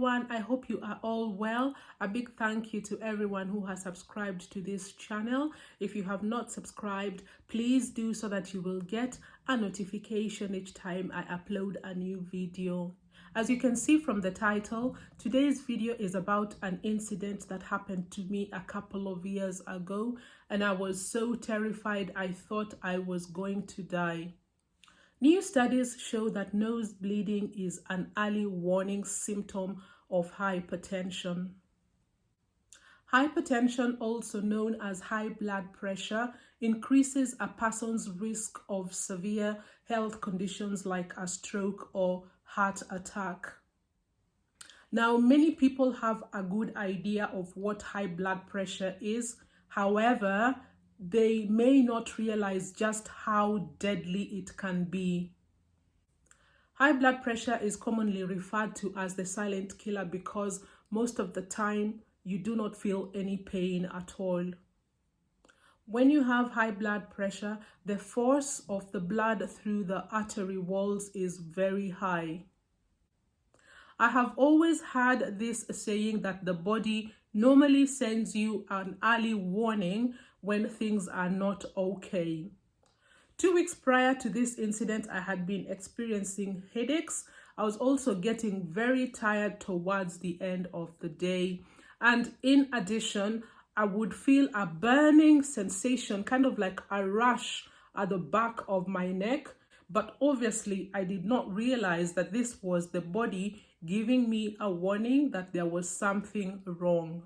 everyone, I hope you are all well. A big thank you to everyone who has subscribed to this channel. If you have not subscribed, please do so that you will get a notification each time I upload a new video. As you can see from the title, today's video is about an incident that happened to me a couple of years ago, and I was so terrified I thought I was going to die. New studies show that nose bleeding is an early warning symptom of hypertension. Hypertension, also known as high blood pressure, increases a person's risk of severe health conditions like a stroke or heart attack. Now, many people have a good idea of what high blood pressure is. However, they may not realize just how deadly it can be. High blood pressure is commonly referred to as the silent killer because most of the time you do not feel any pain at all. When you have high blood pressure, the force of the blood through the artery walls is very high. I have always heard this saying that the body normally sends you an early warning when things are not okay. 2 weeks prior to this incident, I had been experiencing headaches. I was also getting very tired towards the end of the day. And in addition, I would feel a burning sensation, kind of like a rush at the back of my neck. But obviously, I did not realize that this was the body giving me a warning that there was something wrong.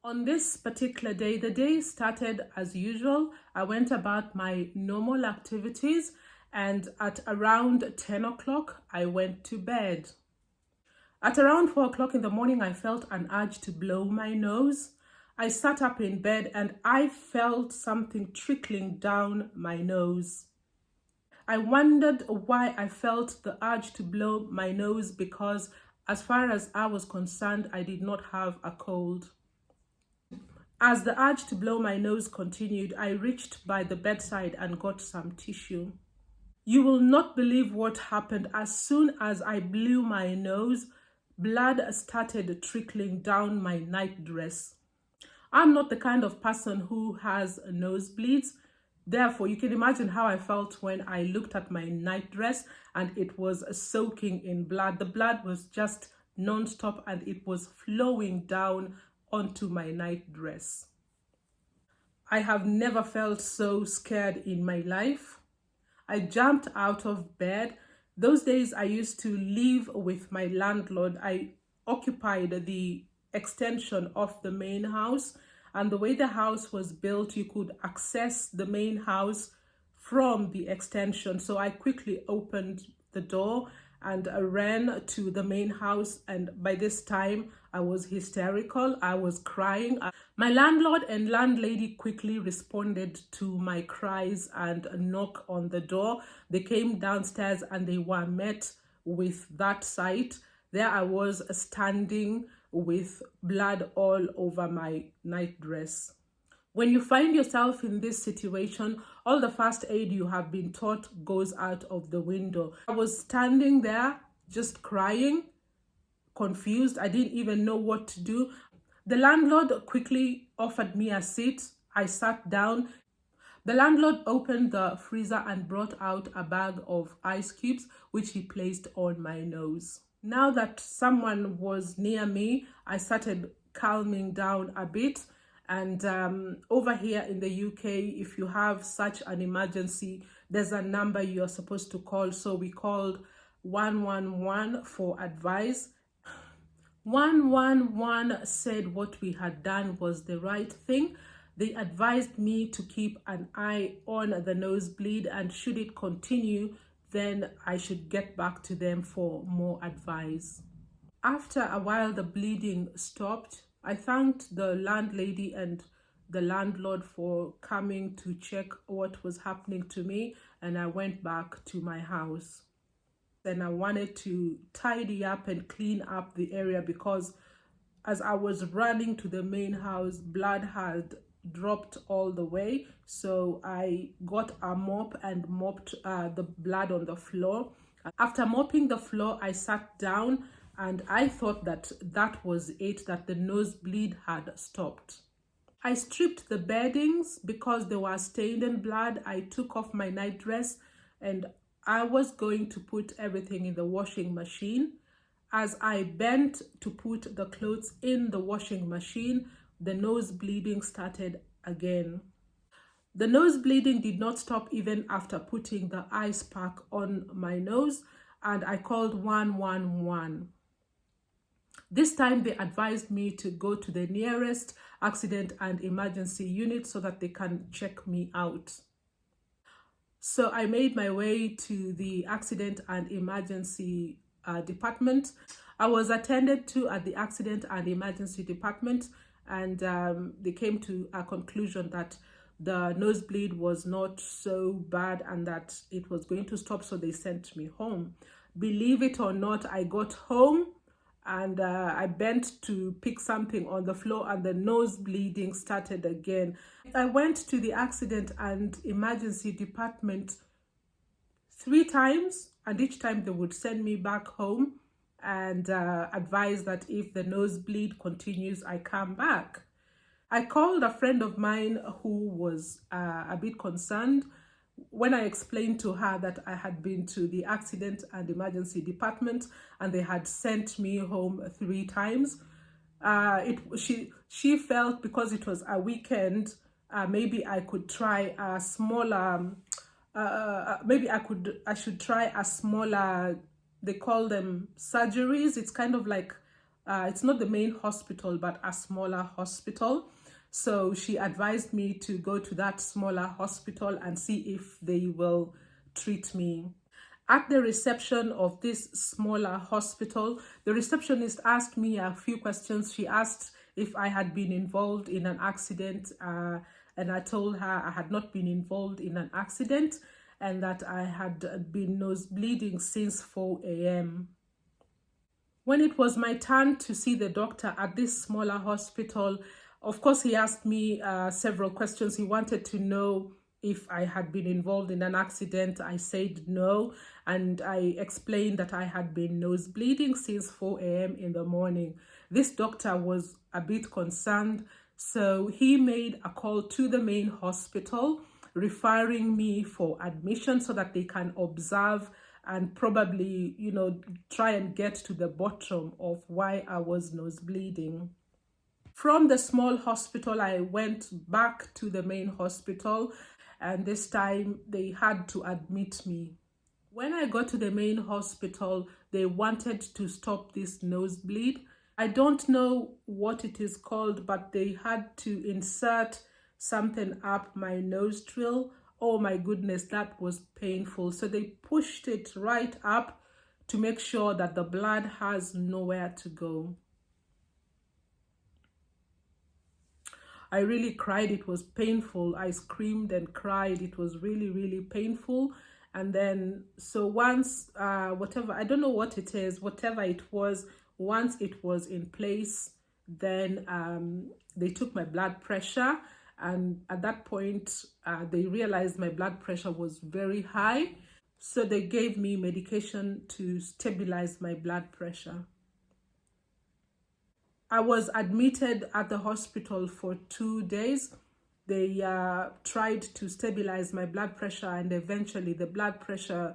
On this particular day, the day started as usual. I went about my normal activities, and at around 10 o'clock, I went to bed. At around 4 o'clock in the morning, I felt an urge to blow my nose. I sat up in bed and I felt something trickling down my nose. I wondered why I felt the urge to blow my nose because, as far as I was concerned, I did not have a cold. As the urge to blow my nose continued, I reached by the bedside and got some tissue. You will not believe what happened. As soon as I blew my nose, blood started trickling down my nightdress. I'm not the kind of person who has nosebleeds. Therefore, you can imagine how I felt when I looked at my nightdress and it was soaking in blood. The blood was just non-stop and it was flowing down onto my nightdress. I have never felt so scared in my life. I jumped out of bed. Those days I used to live with my landlord. I occupied the extension of the main house, and the way the house was built, you could access the main house from the extension. So I quickly opened the door and I ran to the main house, and by this time I was hysterical. I was crying. My landlord and landlady quickly responded to my cries and a knock on the door. They came downstairs and they were met with that sight. There I was standing with blood all over my nightdress. When you find yourself in this situation, all the first aid you have been taught goes out of the window. I was standing there just crying, confused. I didn't even know what to do. The landlord quickly offered me a seat. I sat down. The landlord opened the freezer and brought out a bag of ice cubes, which he placed on my nose. Now that someone was near me, I started calming down a bit. And over here in the UK, if you have such an emergency, there's a number you're supposed to call. So we called 111 for advice. 111 said what we had done was the right thing. They advised me to keep an eye on the nosebleed, and should it continue, then I should get back to them for more advice. After a while, the bleeding stopped. I thanked the landlady and the landlord for coming to check what was happening to me, and I went back to my house. Then I wanted to tidy up and clean up the area because as I was running to the main house, blood had dropped all the way. So I got a mop and mopped the blood on the floor. After mopping the floor, I sat down and I thought that that was it, that the nosebleed had stopped. I stripped the beddings because they were stained in blood. I took off my night dress and I was going to put everything in the washing machine. As I bent to put the clothes in the washing machine, the nose bleeding started again. The nose bleeding did not stop even after putting the ice pack on my nose, and I called 111. This time they advised me to go to the nearest accident and emergency unit so that they can check me out. So I made my way to the accident and emergency department. I was attended to at the accident and emergency department, and they came to a conclusion that the nosebleed was not so bad and that it was going to stop, so they sent me home. Believe it or not, I got home and I bent to pick something on the floor and the nose bleeding started again. I went to the accident and emergency department 3 times, and each time they would send me back home and advise that if the nosebleed continues, I come back. I called a friend of mine who was a bit concerned. When I explained to her that I had been to the accident and emergency department and they had sent me home 3 times, she felt because it was a weekend, maybe I could try a smaller, I should try a smaller, they call them surgeries. It's kind of like, it's not the main hospital, but a smaller hospital. So she advised me to go to that smaller hospital and see if they will treat me. At the reception of this smaller hospital, the receptionist asked me a few questions. She asked if I had been involved in an accident, and I told her I had not been involved in an accident and that I had been nosebleeding since 4 a.m. When it was my turn to see the doctor at this smaller hospital, of course, he asked me several questions. He wanted to know if I had been involved in an accident. I said no, and I explained that I had been nosebleeding since 4 a.m. in the morning. This doctor was a bit concerned, so he made a call to the main hospital, referring me for admission so that they can observe and probably, try and get to the bottom of why I was nosebleeding. From the small hospital, I went back to the main hospital, and this time they had to admit me. When I got to the main hospital, they wanted to stop this nosebleed. I don't know what it is called, but they had to insert something up my nostril. Oh my goodness, that was painful. So they pushed it right up to make sure that the blood has nowhere to go. I really cried. It was painful. I screamed and cried. It was really, really painful. And then, so once, whatever, I don't know what it is, whatever it was, once it was in place, then they took my blood pressure. And at that point, they realized my blood pressure was very high. So they gave me medication to stabilize my blood pressure. I was admitted at the hospital for 2 days. They tried to stabilize my blood pressure, and eventually the blood pressure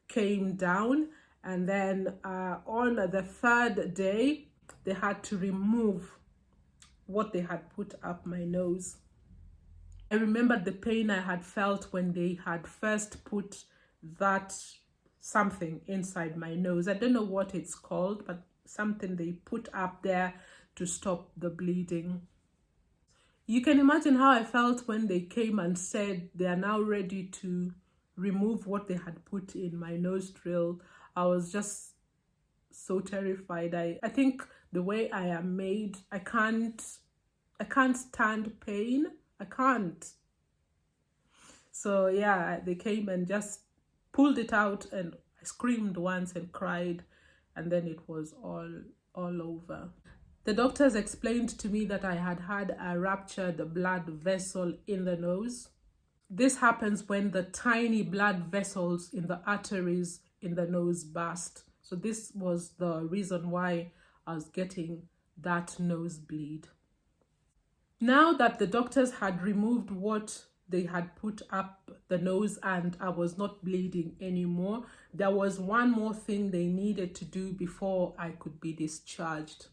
came down. And then on the 3rd day, they had to remove what they had put up my nose. I remembered the pain I had felt when they had first put that something inside my nose. I don't know what it's called, but something they put up there to stop the bleeding. You can imagine how I felt when they came and said they are now ready to remove what they had put in my nostril. I was just so terrified. I think the way I am made, I can't stand pain. I can't. So yeah, they came and just pulled it out, and I screamed once and cried, and then it was all over. The doctors explained to me that I had had a ruptured blood vessel in the nose. This happens when the tiny blood vessels in the arteries in the nose burst. So this was the reason why I was getting that nosebleed. Now that the doctors had removed what they had put up the nose and I was not bleeding anymore, there was one more thing they needed to do before I could be discharged.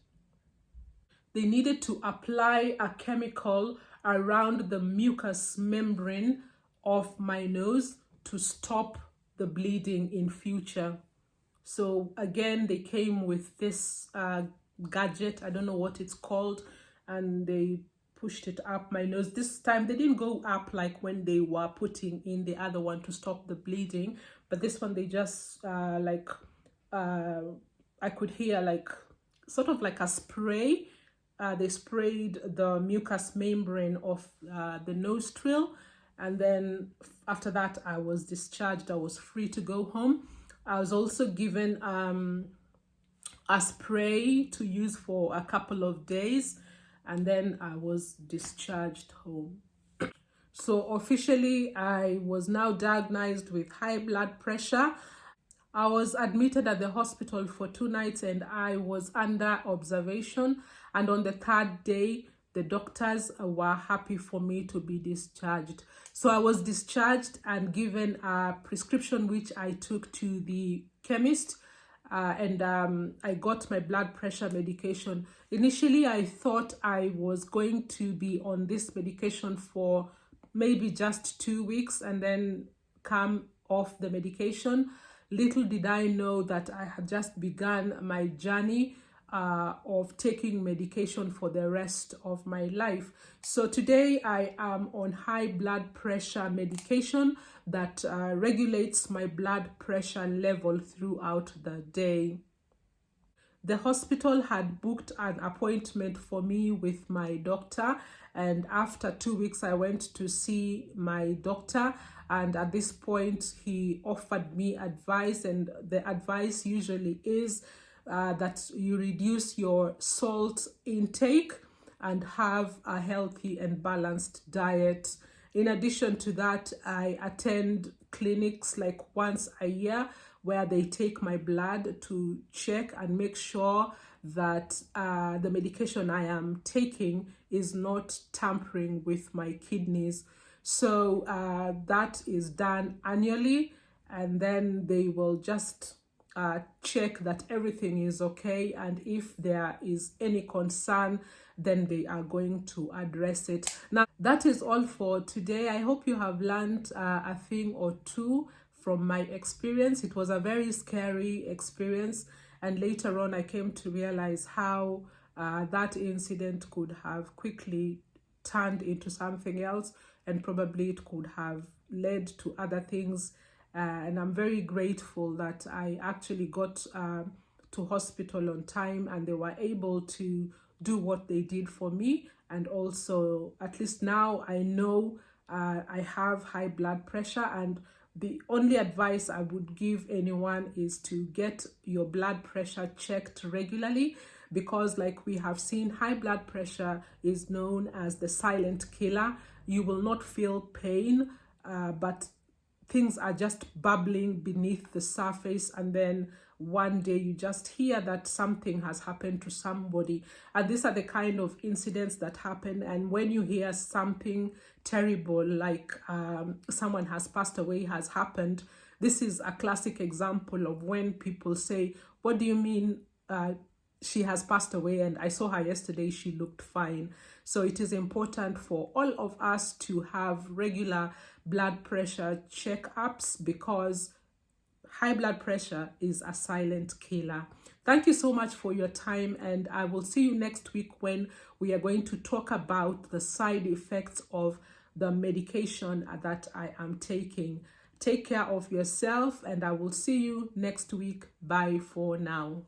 They needed to apply a chemical around the mucous membrane of my nose to stop the bleeding in future. So again, they came with this gadget, I don't know what it's called, and they pushed it up my nose. This time they didn't go up like when they were putting in the other one to stop the bleeding, but this one they just I could hear like sort of like a spray. They sprayed the mucous membrane of the nostril, and then after that I was discharged. I was free to go home. I was also given a spray to use for a couple of days, and then I was discharged home. So officially, I was now diagnosed with high blood pressure. I was admitted at the hospital for 2 nights and I was under observation. And on the 3rd day, the doctors were happy for me to be discharged. So I was discharged and given a prescription which I took to the chemist. I got my blood pressure medication. Initially, I thought I was going to be on this medication for maybe just 2 weeks and then come off the medication. Little did I know that I had just begun my journey of taking medication for the rest of my life. So today I am on high blood pressure medication that regulates my blood pressure level throughout the day. The hospital had booked an appointment for me with my doctor, and after 2 weeks I went to see my doctor, and at this point he offered me advice, and the advice usually is that you reduce your salt intake and have a healthy and balanced diet. In addition to that, I attend clinics like once a year where they take my blood to check and make sure that the medication I am taking is not tampering with my kidneys. So that is done annually, and then they will just check that everything is okay, and if there is any concern, then they are going to address it. Now, that is all for today. I hope you have learned a thing or two from my experience. It was a very scary experience, and later on I came to realize how that incident could have quickly turned into something else, and probably it could have led to other things. And I'm very grateful that I actually got to hospital on time, and they were able to do what they did for me. And also, at least now I know I have high blood pressure, and the only advice I would give anyone is to get your blood pressure checked regularly, because like we have seen, high blood pressure is known as the silent killer. You will not feel pain, but things are just bubbling beneath the surface, and then one day you just hear that something has happened to somebody. And these are the kind of incidents that happen. And when you hear something terrible like someone has passed away has happened, this is a classic example of when people say, what do you mean she has passed away, and I saw her yesterday, she looked fine. So it is important for all of us to have regular blood pressure checkups, because high blood pressure is a silent killer. Thank you so much for your time, and I will see you next week when we are going to talk about the side effects of the medication that I am taking. Take care of yourself, and I will see you next week. Bye for now.